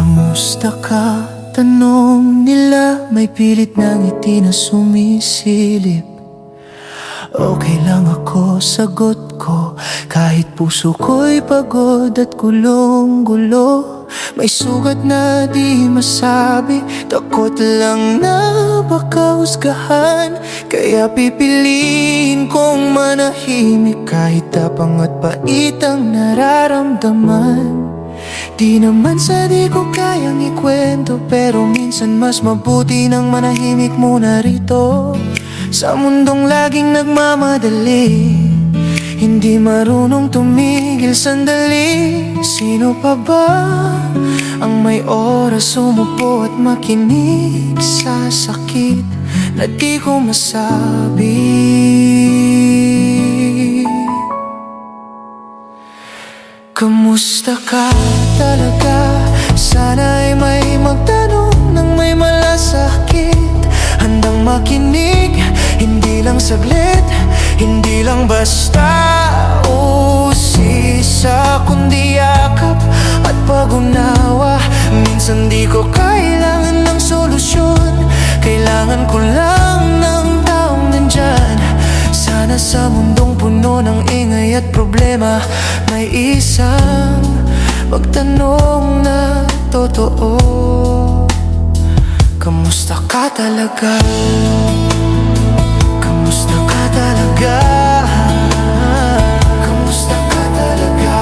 Kamusta ka? Tanong nila, may pilit na ngiti na sumisilip. Okay lang ako, sagot ko, kahit puso ko'y pagod at gulong-gulo. May sugat na di masabi, takot lang na baka husgahan. Kaya pipiliin kong manahimik, kahit tapang at pait ang nararamdaman. Di naman sa di ko kayang ikwento, pero minsan mas mabuti nang manahimik muna rito. Sa mundong laging nagmamadali, hindi marunong tumigil sandali. Sino pa ba ang may oras sumupo at makinig sa sakit na di ko masabi? Kamusta ka talaga? Sana'y may magtanong nang may malasakit. Handang makinig, hindi lang saglit, hindi lang basta usisa, kundi yakap at pag-unawa. Minsan di ko kailangan ng solusyon, kailangan ko lang ng taong nandyan. Sana sa mundong puno ng ingay at problema, may isang magtanong na totoo. Kamusta ka talaga? Kamusta ka talaga? Kamusta ka talaga?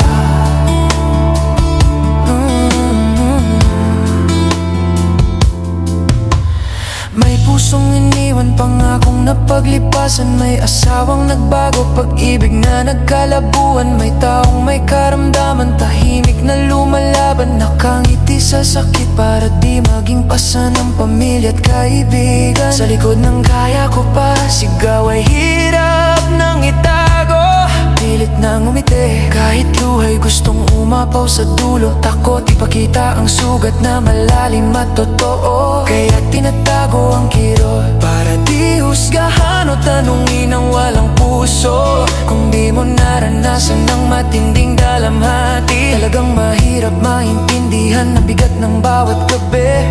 May pusong iniwan, pangakong napaglipasan. May asawang nagbago, pag-ibig na nagkalabuan. May taong may karamdaman, tahimik na lumalaban. Nakangiti sa sakit para di maging pasa ng pamilya at kaibigan. Sa likod ng kaya ko pa, sigaw ay hirap nang itago. Pilit na ngumiti, kahit luhay gustong umapaw sa dulo. Takot ipakita ang sugat na malalim at totoo, kaya tinatago ang kirot para di husgahan o tanungin ang walang puso. Kung di mo naranasan ng matinding dalamhati, talagang mahirap maintindihan ang bigat ng bawat gabi.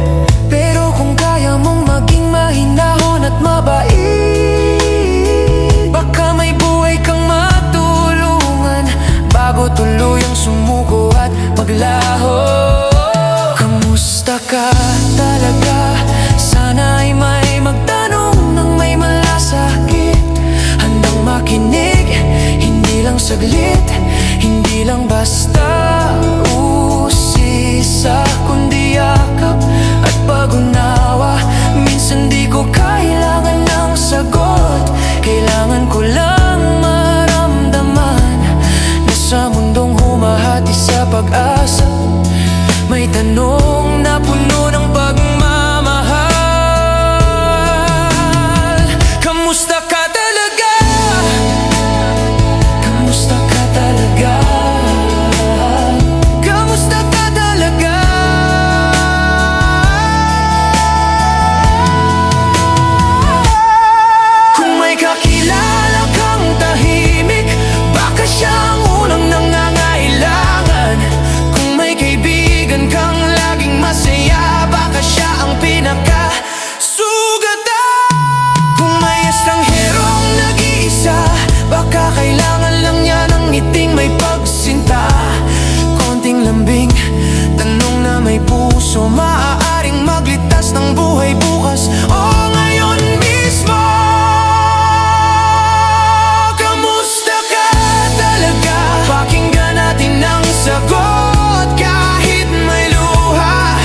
Pero kung kaya mong maging mahinahon at mabait, baka may buhay kang matulungan bago tuluyang sumuko at maglaho. Kamusta ka talaga? Sana ay may magtanong nang may malasakit. Handang makinig, hindi lang saglit, hindi lang basta usisa, kundi yakap at pag-unawa. Minsan di ko kailangan ng sagot, kailangan ko lang maramdaman na sa mundong humahati sa pag-asa, may tanong na puno ng pagmamahal. Kamusta ka talaga? Kamusta ka talaga? Kamusta ka talaga? Kung may kakilala kang tahimik, baka siya ang unang nangangailangan. Kung may kaibigan kang laging masaya, baka siya ang pinaka-sugatan. Kung may estrangherong nag-iisa, baka kailangan lang niya ng ngiting may pagsinta. Konting lambing, tanong na may puso, maaaring maglitas ng buhay bukas o ngayon mismo. Kamusta ka talaga? Pakinggan natin ang sagot kahit may luha.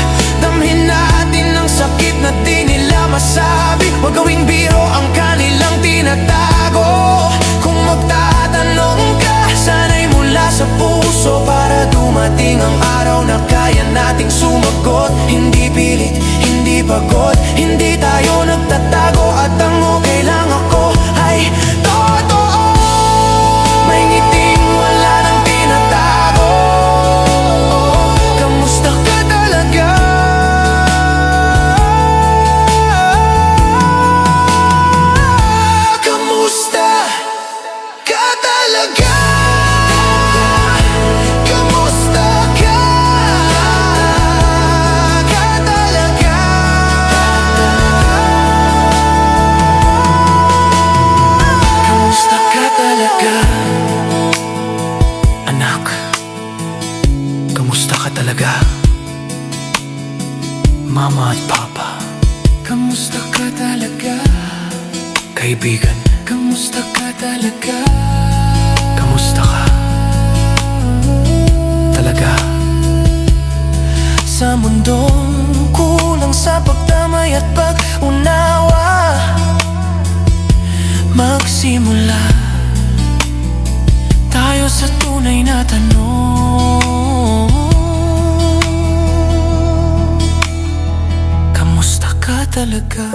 Damhin natin ang sakit na di nila masabi. Huwag gawing biro ang kanilang tinatago. Kung magtatanong ka, sana'y mula sa puso, para dumating ang araw na kaya nating sumagot. Hindi pilit, hindi pagod, hindi tayo nagtatago, at ang okay lang ako ay totoo. May ngiting wala nang tinatago. Kamusta ka talaga? Kamusta ka talaga? Kamusta ka? Mama at Papa, kamusta ka talaga? Kaibigan, kamusta ka talaga? Kamusta ka? Talaga? Sa mundong kulang sa pagdamay at pag-unawa, magsimula tayo sa tunay na tanong. Kamusta ka talaga?